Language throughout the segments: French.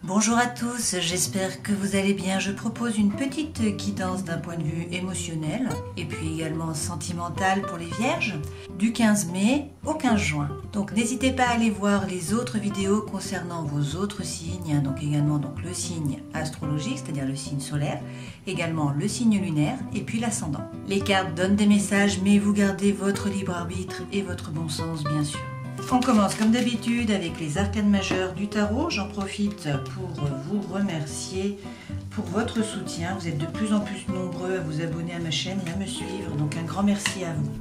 Bonjour à tous, j'espère que vous allez bien. Je propose une petite guidance d'un point de vue émotionnel et puis également sentimental pour les vierges du 15 mai au 15 juin. Donc n'hésitez pas à aller voir les autres vidéos concernant vos autres signes, donc également le signe astrologique, c'est-à-dire le signe solaire, également le signe lunaire et puis l'ascendant. Les cartes donnent des messages mais vous gardez votre libre arbitre et votre bon sens bien sûr. On commence comme d'habitude avec les arcanes majeures du tarot. J'en profite pour vous remercier pour votre soutien. Vous êtes de plus en plus nombreux à vous abonner à ma chaîne et à me suivre, donc un grand merci à vous.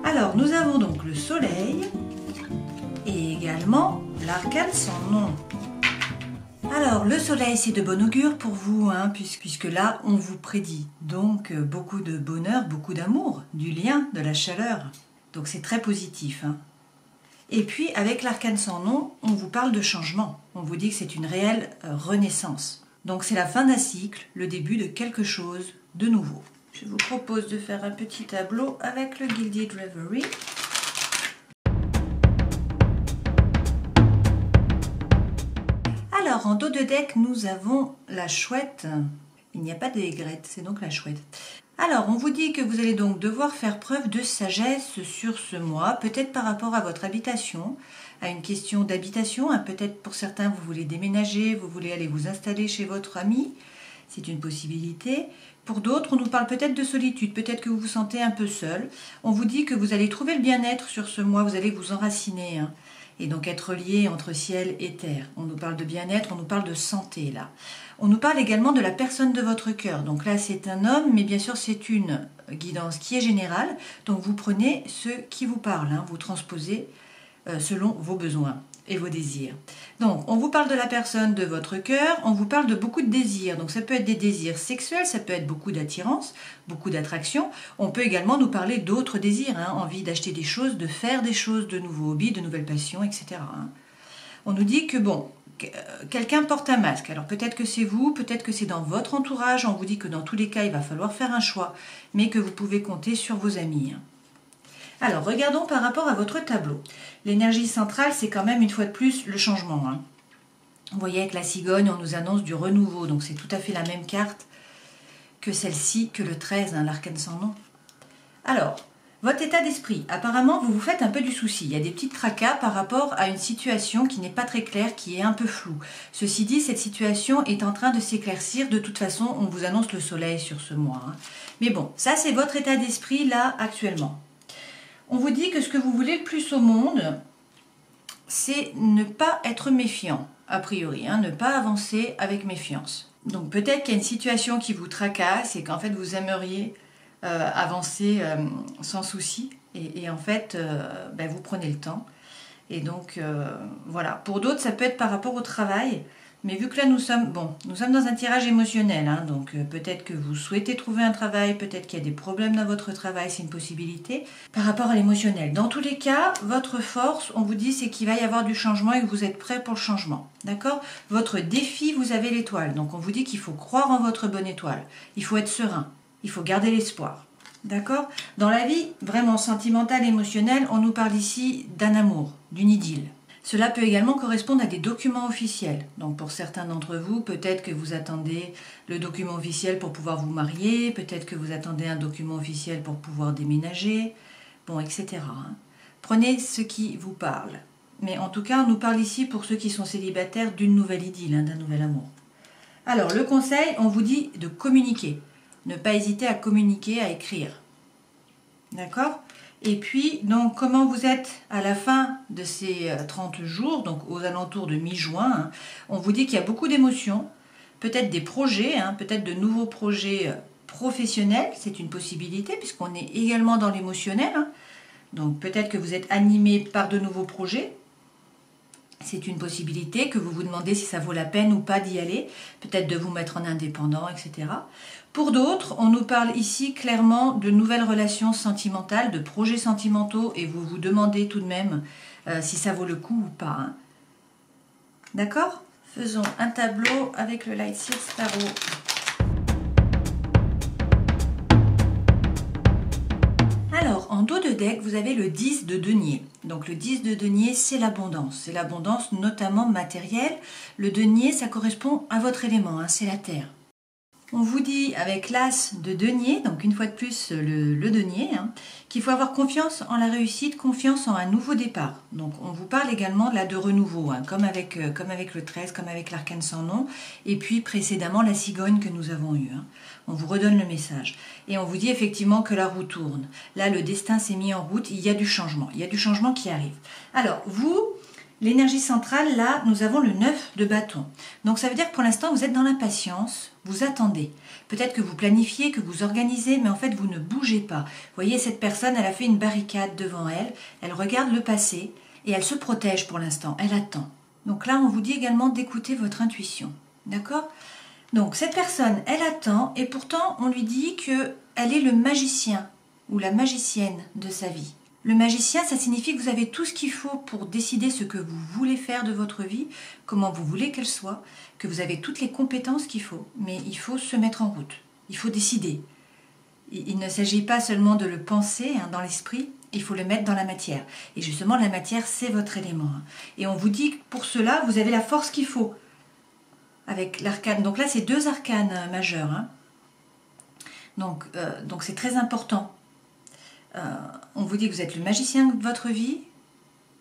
Alors nous avons donc le soleil et également l'arcane sans nom. Alors le soleil c'est de bon augure pour vous, puisque là on vous prédit donc beaucoup de bonheur, beaucoup d'amour, du lien, de la chaleur. Donc c'est très positif. Et puis, avec l'arcane sans nom, on vous parle de changement. On vous dit que c'est une réelle renaissance. Donc, c'est la fin d'un cycle, le début de quelque chose de nouveau. Je vous propose de faire un petit tableau avec le Gilded Reverie. Alors, en dos de deck, nous avons la chouette. Il n'y a pas d'aigrette, c'est donc la chouette. Alors, on vous dit que vous allez donc devoir faire preuve de sagesse sur ce mois, peut-être par rapport à votre habitation, à une question d'habitation. Peut-être pour certains, vous voulez déménager, vous voulez aller vous installer chez votre ami, c'est une possibilité. Pour d'autres, on nous parle peut-être de solitude, peut-être que vous vous sentez un peu seul. On vous dit que vous allez trouver le bien-être sur ce mois, vous allez vous enraciner, et donc être lié entre ciel et terre. On nous parle de bien-être, on nous parle de santé là. On nous parle également de la personne de votre cœur. Donc là, c'est un homme, mais bien sûr, c'est une guidance qui est générale. Donc vous prenez ce qui vous parle, vous transposez selon vos besoins et vos désirs. Donc, on vous parle de la personne de votre cœur, on vous parle de beaucoup de désirs. Donc ça peut être des désirs sexuels, ça peut être beaucoup d'attirance, beaucoup d'attraction. On peut également nous parler d'autres désirs, envie d'acheter des choses, de faire des choses, de nouveaux hobbies, de nouvelles passions, etc. On nous dit que quelqu'un porte un masque. Alors peut-être que c'est vous, peut-être que c'est dans votre entourage. On vous dit que dans tous les cas, il va falloir faire un choix, mais que vous pouvez compter sur vos amis. Alors, regardons par rapport à votre tableau. L'énergie centrale, c'est quand même une fois de plus le changement. Vous voyez, avec la cigogne, on nous annonce du renouveau. Donc c'est tout à fait la même carte que celle-ci, que le 13, l'arcane sans nom. Alors, votre état d'esprit, apparemment, vous vous faites un peu du souci. Il y a des petits tracas par rapport à une situation qui n'est pas très claire, qui est un peu floue. Ceci dit, cette situation est en train de s'éclaircir. De toute façon, on vous annonce le soleil sur ce mois. Mais bon, ça, c'est votre état d'esprit, là, actuellement. On vous dit que ce que vous voulez le plus au monde, c'est ne pas être méfiant, a priori, ne pas avancer avec méfiance. Donc peut-être qu'il y a une situation qui vous tracasse et qu'en fait, vous aimeriez avancer sans souci et en fait vous prenez le temps et donc voilà. Pour d'autres ça peut être par rapport au travail, mais vu que là nous sommes dans un tirage émotionnel, donc peut-être que vous souhaitez trouver un travail, peut-être qu'il y a des problèmes dans votre travail, c'est une possibilité par rapport à l'émotionnel. Dans tous les cas, votre force, on vous dit, c'est qu'il va y avoir du changement et que vous êtes prêt pour le changement, d'accord? Votre défi, vous avez l'étoile, donc on vous dit qu'il faut croire en votre bonne étoile, il faut être serein. Il faut garder l'espoir, d'accord? Dans la vie vraiment sentimentale, émotionnelle, on nous parle ici d'un amour, d'une idylle. Cela peut également correspondre à des documents officiels. Donc pour certains d'entre vous, peut-être que vous attendez le document officiel pour pouvoir vous marier, peut-être que vous attendez un document officiel pour pouvoir déménager, etc. Prenez ce qui vous parle. Mais en tout cas, on nous parle ici, pour ceux qui sont célibataires, d'une nouvelle idylle, d'un nouvel amour. Alors le conseil, on vous dit de communiquer. Ne pas hésiter à communiquer, à écrire. D'accord? Et puis, donc, comment vous êtes à la fin de ces 30 jours, donc aux alentours de mi-juin, on vous dit qu'il y a beaucoup d'émotions, peut-être des projets, peut-être de nouveaux projets professionnels, c'est une possibilité, puisqu'on est également dans l'émotionnel. Donc, peut-être que vous êtes animé par de nouveaux projets. C'est une possibilité, que vous vous demandez si ça vaut la peine ou pas d'y aller, peut-être de vous mettre en indépendant, etc. Pour d'autres, on nous parle ici clairement de nouvelles relations sentimentales, de projets sentimentaux, et vous vous demandez tout de même si ça vaut le coup ou pas. D'accord? Faisons un tableau avec le Light Seeds Tarot. Alors, en dos de deck, vous avez le 10 de denier. Donc le 10 de denier, c'est l'abondance. C'est l'abondance notamment matérielle. Le denier, ça correspond à votre élément, hein, c'est la terre. On vous dit avec l'as de denier, donc une fois de plus le denier, hein, qu'il faut avoir confiance en la réussite, confiance en un nouveau départ. Donc on vous parle également là de renouveau, hein, comme avec le 13, comme avec l'arcane sans nom, et puis précédemment la cigogne que nous avons eue. Hein. On vous redonne le message. Et on vous dit effectivement que la roue tourne. Là, le destin s'est mis en route, il y a du changement qui arrive. Alors, vous, l'énergie centrale, là, nous avons le 9 de bâton. Donc ça veut dire que pour l'instant, vous êtes dans l'impatience, vous attendez. Peut-être que vous planifiez, que vous organisez, mais en fait, vous ne bougez pas. Vous voyez, cette personne, elle a fait une barricade devant elle, elle regarde le passé et elle se protège pour l'instant, elle attend. Donc là, on vous dit également d'écouter votre intuition. D'accord ? Donc cette personne, elle attend et pourtant, on lui dit qu'elle est le magicien ou la magicienne de sa vie. Le magicien, ça signifie que vous avez tout ce qu'il faut pour décider ce que vous voulez faire de votre vie, comment vous voulez qu'elle soit, que vous avez toutes les compétences qu'il faut, mais il faut se mettre en route, il faut décider. Il ne s'agit pas seulement de le penser hein, dans l'esprit, il faut le mettre dans la matière. Et justement, la matière, c'est votre élément. Hein. Et on vous dit que pour cela, vous avez la force qu'il faut, avec l'arcane. Donc là, c'est 2 arcanes majeurs. Hein. Donc c'est très important. On vous dit que vous êtes le magicien de votre vie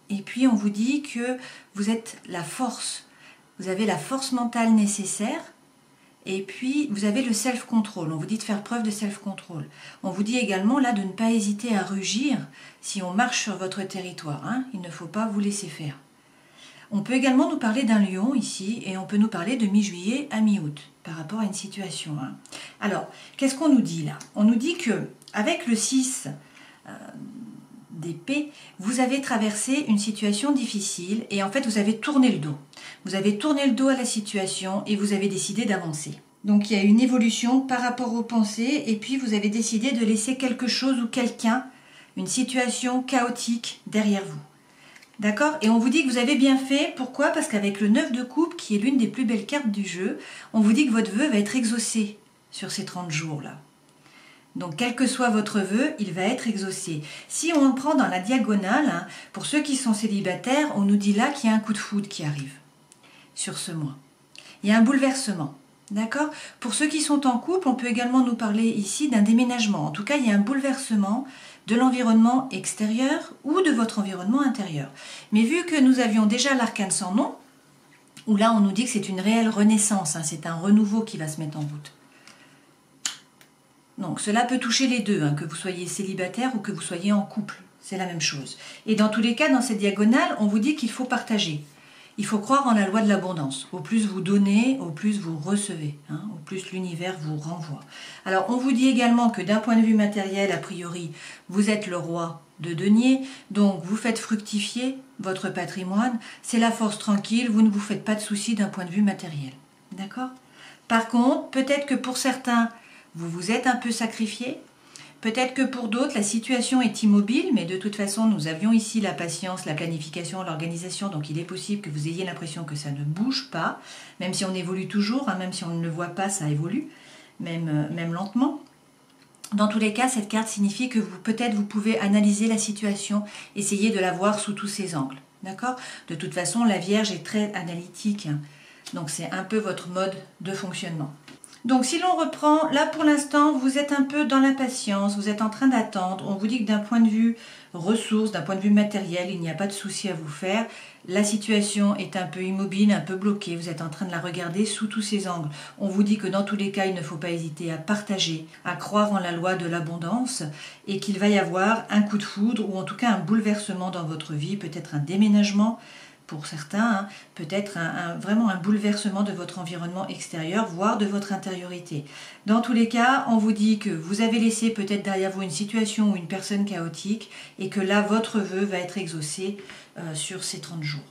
et puis on vous dit que vous êtes la force. Vous avez la force mentale nécessaire et puis vous avez le self-control. On vous dit de faire preuve de self-control. On vous dit également là de ne pas hésiter à rugir si on marche sur votre territoire. Hein. Il ne faut pas vous laisser faire. On peut également nous parler d'un lion ici et on peut nous parler de mi-juillet à mi-août par rapport à une situation. Hein. Alors, qu'est-ce qu'on nous dit là? On nous dit que avec le 6 d'épée, vous avez traversé une situation difficile et en fait vous avez tourné le dos. Vous avez tourné le dos à la situation et vous avez décidé d'avancer. Donc il y a une évolution par rapport aux pensées et puis vous avez décidé de laisser quelque chose ou quelqu'un, une situation chaotique derrière vous. D'accord? Et on vous dit que vous avez bien fait. Pourquoi? Parce qu'avec le 9 de coupe, qui est l'une des plus belles cartes du jeu, on vous dit que votre vœu va être exaucé sur ces 30 jours-là. Donc, quel que soit votre vœu, il va être exaucé. Si on le prend dans la diagonale, hein, pour ceux qui sont célibataires, on nous dit là qu'il y a un coup de foudre qui arrive sur ce mois. Il y a un bouleversement. D'accord? Pour ceux qui sont en couple, on peut également nous parler ici d'un déménagement. En tout cas, il y a un bouleversement de l'environnement extérieur ou de votre environnement intérieur. Mais vu que nous avions déjà l'arcane sans nom, où là on nous dit que c'est une réelle renaissance, hein, c'est un renouveau qui va se mettre en route. Donc cela peut toucher les deux, hein, que vous soyez célibataire ou que vous soyez en couple, c'est la même chose. Et dans tous les cas, dans cette diagonale, on vous dit qu'il faut partager. Il faut croire en la loi de l'abondance. Au plus vous donnez, au plus vous recevez, hein, au plus l'univers vous renvoie. Alors on vous dit également que d'un point de vue matériel, a priori, vous êtes le roi de denier, donc vous faites fructifier votre patrimoine, c'est la force tranquille, vous ne vous faites pas de soucis d'un point de vue matériel. D'accord? Par contre, peut-être que pour certains, vous vous êtes un peu sacrifié. Peut-être que pour d'autres, la situation est immobile, mais de toute façon, nous avions ici la patience, la planification, l'organisation, donc il est possible que vous ayez l'impression que ça ne bouge pas, même si on évolue toujours, hein, même si on ne le voit pas, ça évolue, même lentement. Dans tous les cas, cette carte signifie que peut-être vous pouvez analyser la situation, essayer de la voir sous tous ses angles. D'accord? De toute façon, la Vierge est très analytique, hein, donc c'est un peu votre mode de fonctionnement. Donc si l'on reprend, là pour l'instant, vous êtes un peu dans l'impatience, vous êtes en train d'attendre. On vous dit que d'un point de vue ressources, d'un point de vue matériel, il n'y a pas de souci à vous faire. La situation est un peu immobile, un peu bloquée. Vous êtes en train de la regarder sous tous ses angles. On vous dit que dans tous les cas, il ne faut pas hésiter à partager, à croire en la loi de l'abondance et qu'il va y avoir un coup de foudre ou en tout cas un bouleversement dans votre vie, peut-être un déménagement. Pour certains, hein, peut-être vraiment un bouleversement de votre environnement extérieur, voire de votre intériorité. Dans tous les cas, on vous dit que vous avez laissé peut-être derrière vous une situation ou une personne chaotique et que là, votre vœu va être exaucé sur ces 30 jours.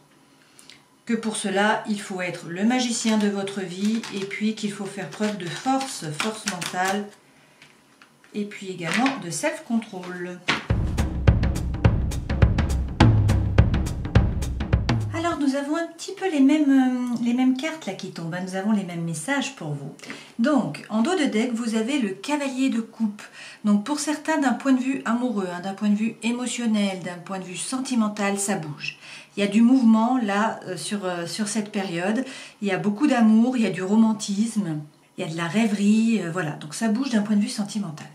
Que pour cela, il faut être le magicien de votre vie et puis qu'il faut faire preuve de force mentale et puis également de self-control. Alors nous avons un petit peu les mêmes cartes là qui tombent, hein. Nous avons les mêmes messages pour vous. Donc en dos de deck vous avez le cavalier de coupe. Donc pour certains d'un point de vue amoureux, hein, d'un point de vue émotionnel, d'un point de vue sentimental, ça bouge. Il y a du mouvement là sur cette période, il y a beaucoup d'amour, il y a du romantisme, il y a de la rêverie, voilà, donc ça bouge d'un point de vue sentimental.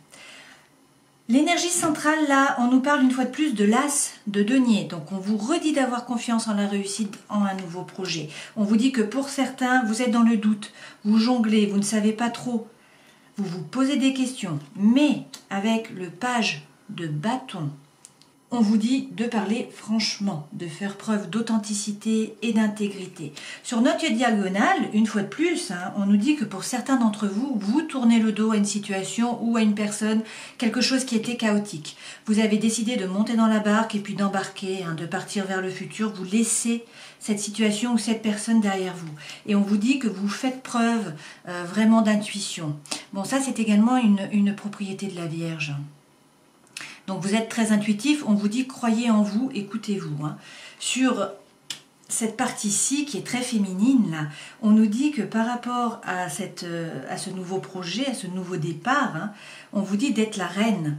L'énergie centrale, là, on nous parle une fois de plus de l'as de denier. Donc, on vous redit d'avoir confiance en la réussite en un nouveau projet. On vous dit que pour certains, vous êtes dans le doute, vous jonglez, vous ne savez pas trop. Vous vous posez des questions. Mais avec le page de bâton, on vous dit de parler franchement, de faire preuve d'authenticité et d'intégrité. Sur notre diagonale, une fois de plus, hein, on nous dit que pour certains d'entre vous, vous tournez le dos à une situation ou à une personne, quelque chose qui était chaotique. Vous avez décidé de monter dans la barque et puis d'embarquer, hein, de partir vers le futur. Vous laissez cette situation ou cette personne derrière vous. Et on vous dit que vous faites preuve vraiment d'intuition. Bon, ça c'est également une propriété de la Vierge. Donc vous êtes très intuitif, on vous dit croyez en vous, écoutez-vous. Hein. Sur cette partie-ci qui est très féminine, là, on nous dit que par rapport à ce nouveau projet, à ce nouveau départ, hein, on vous dit d'être la reine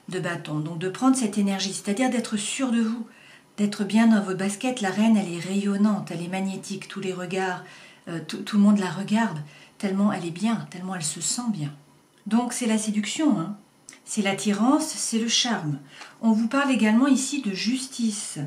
de bâton, donc de prendre cette énergie, c'est-à-dire d'être sûr de vous, d'être bien dans vos baskets. La reine, elle est rayonnante, elle est magnétique, tous les regards, tout le monde la regarde, tellement elle est bien, tellement elle se sent bien. Donc c'est la séduction, hein. C'est l'attirance, c'est le charme. On vous parle également ici de justice.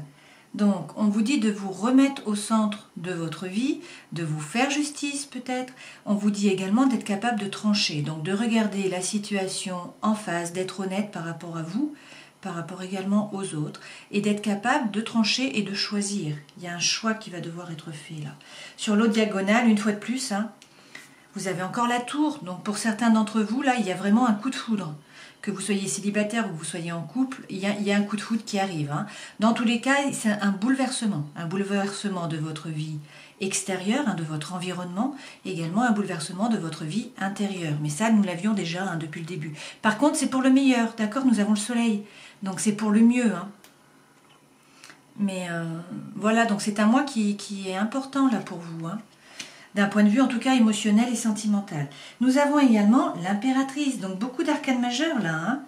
Donc, on vous dit de vous remettre au centre de votre vie, de vous faire justice peut-être. On vous dit également d'être capable de trancher, donc de regarder la situation en face, d'être honnête par rapport à vous, par rapport également aux autres, et d'être capable de trancher et de choisir. Il y a un choix qui va devoir être fait là. Sur l'autre diagonale, une fois de plus, hein, vous avez encore la tour. Donc, pour certains d'entre vous, là, il y a vraiment un coup de foudre. Que vous soyez célibataire ou que vous soyez en couple, il y a un coup de foudre qui arrive. Hein. Dans tous les cas, c'est un bouleversement de votre vie extérieure, hein, de votre environnement, également un bouleversement de votre vie intérieure. Mais ça, nous l'avions déjà hein, depuis le début. Par contre, c'est pour le meilleur, d'accord? Nous avons le soleil, donc c'est pour le mieux. Hein. Mais voilà, donc c'est un mois qui est important là pour vous. Hein. D'un point de vue en tout cas émotionnel et sentimental. Nous avons également l'impératrice, donc beaucoup d'arcanes majeures là. Hein.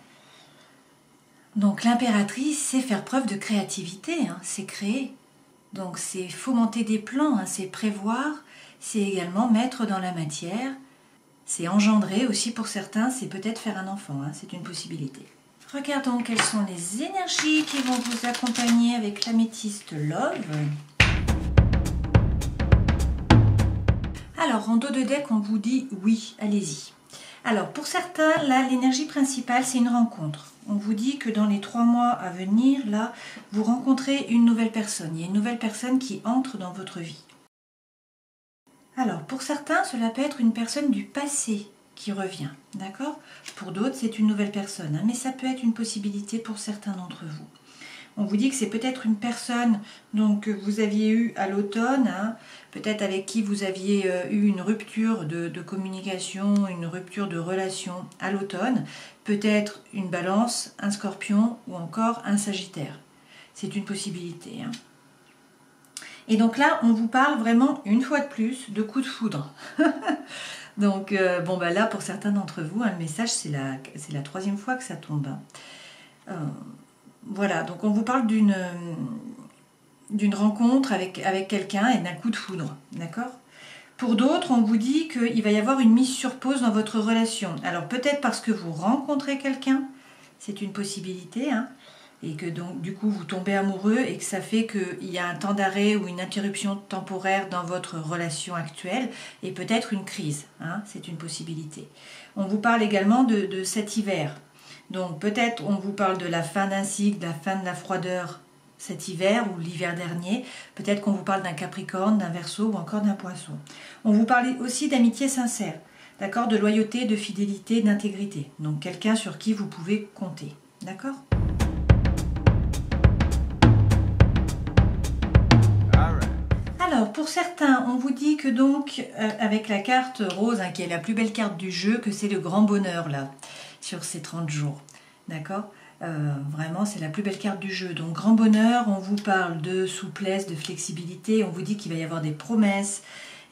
Donc l'impératrice, c'est faire preuve de créativité, hein, c'est créer. Donc c'est fomenter des plans, hein, c'est prévoir, c'est également mettre dans la matière, c'est engendrer aussi pour certains, c'est peut-être faire un enfant, hein, c'est une possibilité. Regardons quelles sont les énergies qui vont vous accompagner avec l'améthyste Love. Alors, en dos de deck, on vous dit oui, allez-y. Alors, pour certains, là, l'énergie principale, c'est une rencontre. On vous dit que dans les 3 mois à venir, là, vous rencontrez une nouvelle personne. Il y a une nouvelle personne qui entre dans votre vie. Alors, pour certains, cela peut être une personne du passé qui revient, d'accord? Pour d'autres, c'est une nouvelle personne, hein, mais ça peut être une possibilité pour certains d'entre vous. On vous dit que c'est peut-être une personne donc, que vous aviez eue à l'automne, hein, peut-être avec qui vous aviez eu une rupture de communication, une rupture de relation à l'automne, peut-être une balance, un scorpion ou encore un sagittaire. C'est une possibilité. Hein. Et donc là, on vous parle vraiment, une fois de plus, de coup de foudre. Donc, bon, bah là, pour certains d'entre vous, hein, le message, c'est la 3e fois que ça tombe. Hein. Voilà, donc on vous parle d'une rencontre avec quelqu'un et d'un coup de foudre, d'accord? Pour d'autres, on vous dit qu'il va y avoir une mise sur pause dans votre relation. Alors peut-être parce que vous rencontrez quelqu'un, c'est une possibilité, hein, et que donc du coup vous tombez amoureux et que ça fait qu'il y a un temps d'arrêt ou une interruption temporaire dans votre relation actuelle et peut-être une crise, hein, c'est une possibilité. On vous parle également de cet hiver. Donc peut-être on vous parle de la fin d'un cycle, de la fin de la froideur cet hiver ou l'hiver dernier. Peut-être qu'on vous parle d'un Capricorne, d'un Verseau ou encore d'un Poisson. On vous parle aussi d'amitié sincère, d'accord, de loyauté, de fidélité, d'intégrité. Donc quelqu'un sur qui vous pouvez compter, d'accord? Alors, pour certains, on vous dit que donc, avec la carte rose, hein, qui est la plus belle carte du jeu, que c'est le grand bonheur, là, sur ces 30 jours. D'accord? Vraiment, c'est la plus belle carte du jeu. Donc, grand bonheur, on vous parle de souplesse, de flexibilité, on vous dit qu'il va y avoir des promesses.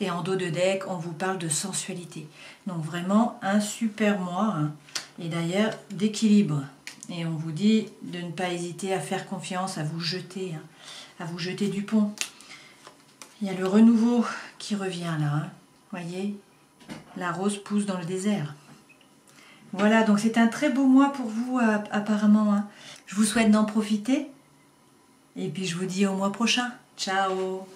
Et en dos de deck, on vous parle de sensualité. Donc, vraiment, un super mois. Hein. Et d'ailleurs, d'équilibre. Et on vous dit de ne pas hésiter à faire confiance, à vous jeter, hein, à vous jeter du pont. Il y a le renouveau qui revient là. Hein. Voyez, la rose pousse dans le désert. Voilà, donc c'est un très beau mois pour vous apparemment. Hein. Je vous souhaite d'en profiter. Et puis je vous dis au mois prochain. Ciao!